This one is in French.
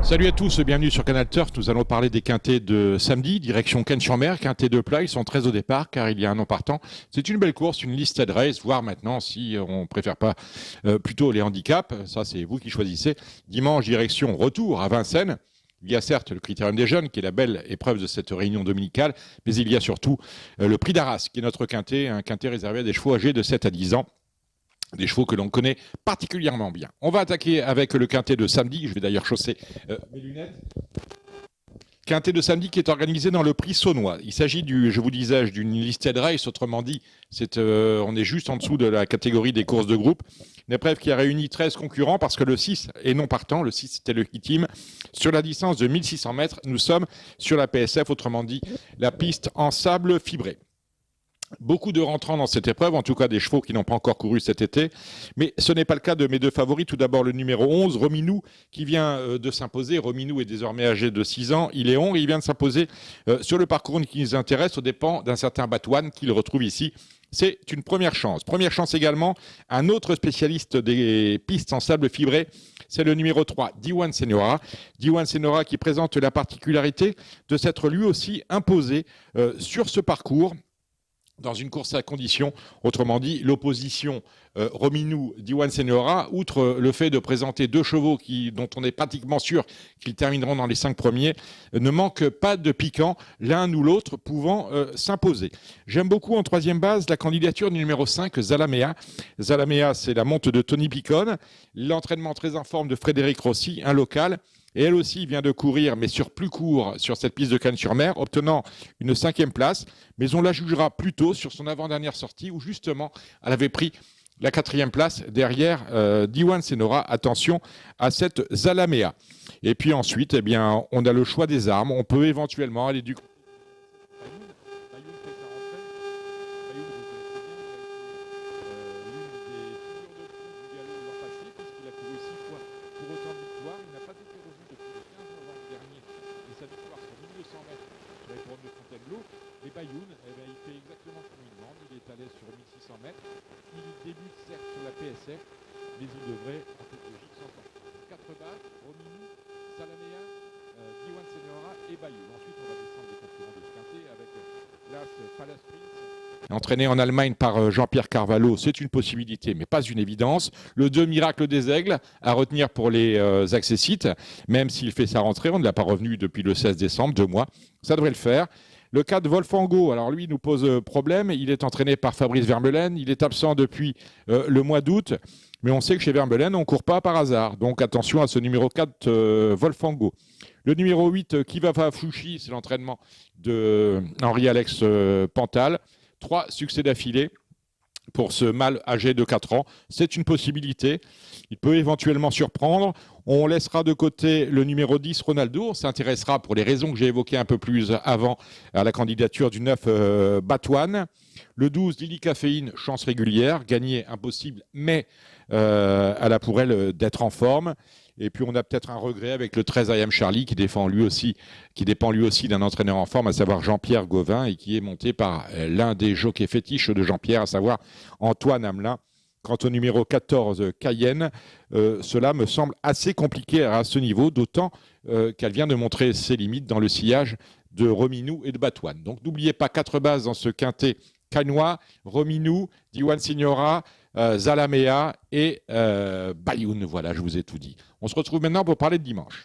Salut à tous, bienvenue sur Canal Turf. Nous allons parler des quintets de samedi, direction Cannes-sur-Mer. Quintets de plat, ils sont très au départ car il y a un an partant. C'est une belle course, une listed race, voire maintenant si on préfère pas plutôt les handicaps. Ça, c'est vous qui choisissez. Dimanche, direction retour à Vincennes. Il y a certes le Critérium des Jeunes, qui est la belle épreuve de cette réunion dominicale, mais il y a surtout le Prix d'Arras, qui est notre quintet, un quintet réservé à des chevaux âgés de 7 à 10 ans. Des chevaux que l'on connaît particulièrement bien. On va attaquer avec le quintet de samedi. Je vais d'ailleurs chausser mes lunettes. Quintet de samedi qui est organisé dans le prix Saunois. Il s'agit je vous disais, d'une listed race, autrement dit, on est juste en dessous de la catégorie des courses de groupe. Une épreuve qui a réuni 13 concurrents parce que le 6 est non partant, le 6 c'était le team. Sur la distance de 1600 mètres, nous sommes sur la PSF, autrement dit, la piste en sable fibré. Beaucoup de rentrants dans cette épreuve, en tout cas des chevaux qui n'ont pas encore couru cet été. Mais ce n'est pas le cas de mes deux favoris. Tout d'abord, le numéro 11, Rominou, qui vient de s'imposer. Rominou est désormais âgé de 6 ans. Il est et il vient de s'imposer sur le parcours qui nous intéresse, aux dépens d'un certain Batouane qu'il retrouve ici. C'est une première chance. Première chance également, un autre spécialiste des pistes en sable fibré, c'est le numéro 3, Diwan Senora. Diwan Senora qui présente la particularité de s'être lui aussi imposé sur ce parcours dans une course à condition, autrement dit, l'opposition Rominou Diwan Senora, outre le fait de présenter deux chevaux dont on est pratiquement sûr qu'ils termineront dans les 5 premiers, ne manque pas de piquant, l'un ou l'autre pouvant s'imposer. J'aime beaucoup en troisième base la candidature du numéro 5, Zalamea. Zalamea, c'est la monte de Tony Picon, l'entraînement très informe de Frédéric Rossi, un local. Et elle aussi vient de courir, mais sur plus court, sur cette piste de Cannes-sur-Mer, obtenant une 5e place. Mais on la jugera plutôt sur son avant-dernière sortie, où justement, elle avait pris la 4e place derrière Diwan Senora. Attention à cette Zalamea. Et puis ensuite, eh bien, on a le choix des armes. On peut éventuellement aller du... Et Bayoun, il fait exactement ce qu'on lui demande. Il est à l'aise sur 1600 mètres. Il débute certes sur la PSF, mais il devrait, en toute logique, s'en sortir. 4 bases, Rominou, Salamea, Diwan Senora et Bayoun. Ensuite, on va descendre des concurrents de ce quintet avec l'As Palace Prince. Entraîné en Allemagne par Jean-Pierre Carvalho, c'est une possibilité, mais pas une évidence. Le 2 Miracle des Aigles, à retenir pour les accessites, même s'il fait sa rentrée, on ne l'a pas revenu depuis le 16 décembre, 2 mois. Ça devrait le faire. Le cas de Wolfango, alors lui nous pose problème. Il est entraîné par Fabrice Vermeulen. Il est absent depuis le mois d'août. Mais on sait que chez Vermeulen, on ne court pas par hasard. Donc attention à ce numéro 4, Wolfango. Le numéro 8, Kivafa Fushi, c'est l'entraînement de Henri-Alex Pantal. 3 succès d'affilée pour ce mâle âgé de 4 ans. C'est une possibilité. Il peut éventuellement surprendre. On laissera de côté le numéro 10, Ronaldo. On s'intéressera, pour les raisons que j'ai évoquées un peu plus avant, à la candidature du 9, Batouane. Le 12, Lily Caféine, chance régulière. Gagner impossible, mais elle a pour elle d'être en forme. Et puis on a peut-être un regret avec le 13 I Am Charlie qui dépend lui aussi d'un entraîneur en forme, à savoir Jean-Pierre Gauvin, et qui est monté par l'un des jockeys fétiches de Jean-Pierre, à savoir Antoine Hamelin. Quant au numéro 14, Cayenne, cela me semble assez compliqué à ce niveau, d'autant qu'elle vient de montrer ses limites dans le sillage de Rominou et de Batouane. Donc n'oubliez pas 4 bases dans ce quintet cannois: Rominou, Diwan Signora, Zalamea et Bayoun. Voilà, je vous ai tout dit. On se retrouve maintenant pour parler de dimanche.